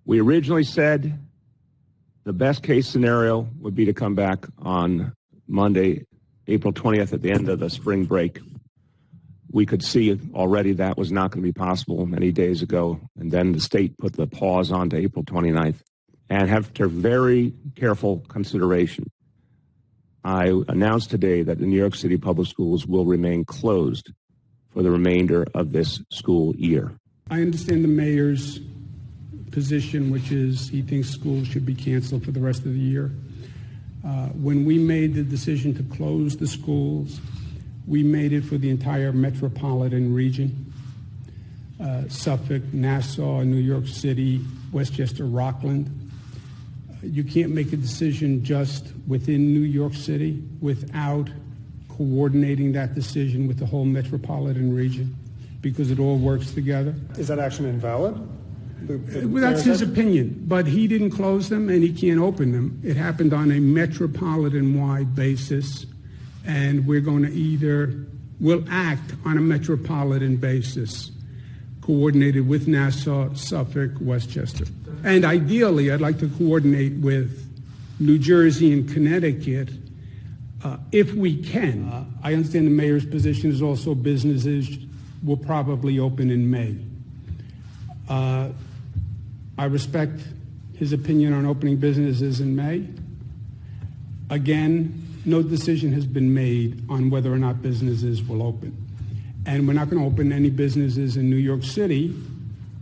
We originally said the best case scenario would be to come back on Monday, April 20th at the end of the spring break. We could see already that was not going to be possible many days ago, and then the state put the pause on to April 29th. And after very careful consideration, I announced today that the New York City Public Schools will remain closed for the remainder of this school year. I understand the mayor's position, which is he thinks schools should be canceled for the rest of the year. When we made the decision to close the schools, we made it for the entire metropolitan region, Suffolk, Nassau, New York City, Westchester, Rockland. You can't make a decision just within New York City without coordinating that decision with the whole metropolitan region, because it all works together. Is that action invalid? Well, that's his opinion, but he didn't close them and he can't open them. It happened on a metropolitan-wide basis, and we'll act on a metropolitan basis, coordinated with Nassau, Suffolk, Westchester. And ideally, I'd like to coordinate with New Jersey and Connecticut if we can. I understand the mayor's position is also businesses will probably open in May. I respect his opinion on opening businesses in May. Again, no decision has been made on whether or not businesses will open. And we're not going to open any businesses in New York City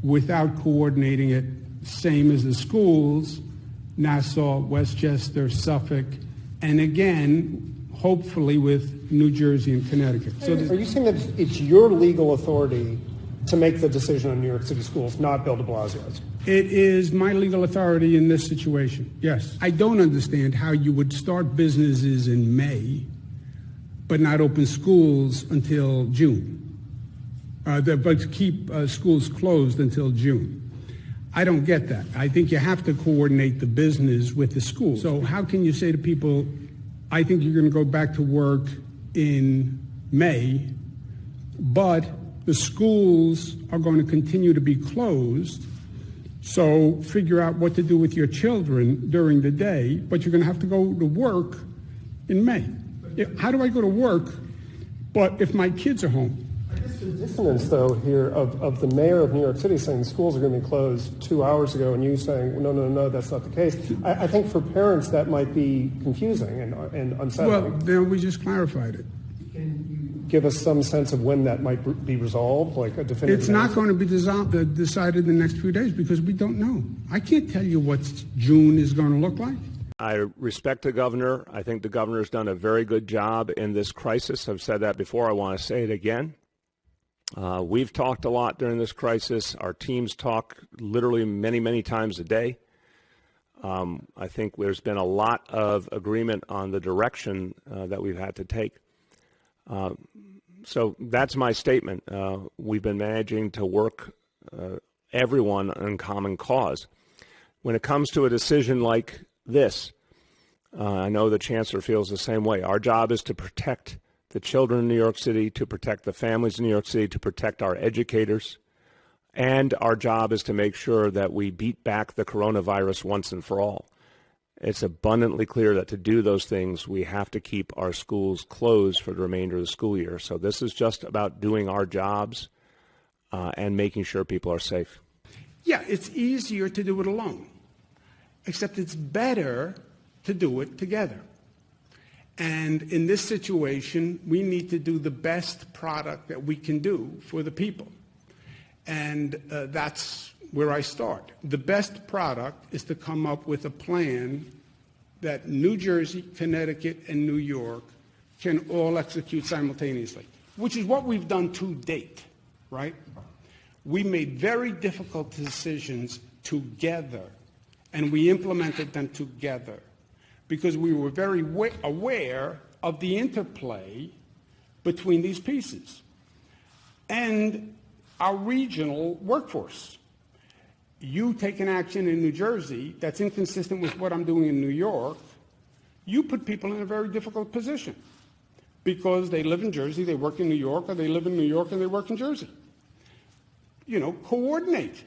without coordinating it, same as the schools, Nassau, Westchester, Suffolk, and again, hopefully with New Jersey and Connecticut. So are you saying that it's your legal authority to make the decision on New York City schools, not Bill de Blasio's? It is my legal authority in this situation, yes. I don't understand how you would start businesses in May but not open schools until June, but keep schools closed until June. I don't get that. I think you have to coordinate the business with the school. So how can you say to people, I think you're going to go back to work in May, but the schools are going to continue to be closed, so figure out what to do with your children during the day, but you're going to have to go to work in May. How do I go to work, but if my kids are home? I guess the dissonance, though, here of the mayor of New York City saying the schools are going to be closed 2 hours ago and you saying, no, that's not the case. I think for parents that might be confusing and unsettling. Well, then we just clarified it. Can you give us some sense of when that might be resolved, like a definitive It's not going to be decided in the next few days because we don't know. I can't tell you what June is going to look like. I respect the governor. I think the governor's done a very good job in this crisis. I've said that before. I want to say it again. We've talked a lot during this crisis. Our teams talk literally many, many times a day. I think there's been a lot of agreement on the direction that we've had to take. So that's my statement. We've been managing to work everyone in common cause. When it comes to a decision like this, I know the chancellor feels the same way. Our job is to protect the children in New York City, to protect the families in New York City, to protect our educators. And our job is to make sure that we beat back the coronavirus once and for all. It's abundantly clear that to do those things, we have to keep our schools closed for the remainder of the school year. So this is just about doing our jobs and making sure people are safe. Yeah, it's easier to do it alone, except it's better to do it together. And in this situation, we need to do the best product that we can do for the people. And that's where I start. The best product is to come up with a plan that New Jersey, Connecticut, and New York can all execute simultaneously, which is what we've done to date, right? We made very difficult decisions together, and we implemented them together because we were very aware of the interplay between these pieces and our regional workforce. You take an action in New Jersey that's inconsistent with what I'm doing in New York, you put people in a very difficult position because they live in Jersey, they work in New York, or they live in New York and they work in Jersey. You know, coordinate.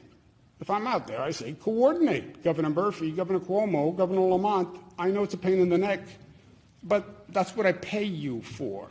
If I'm out there, I say, coordinate. Governor Murphy, Governor Cuomo, Governor Lamont, I know it's a pain in the neck, but that's what I pay you for.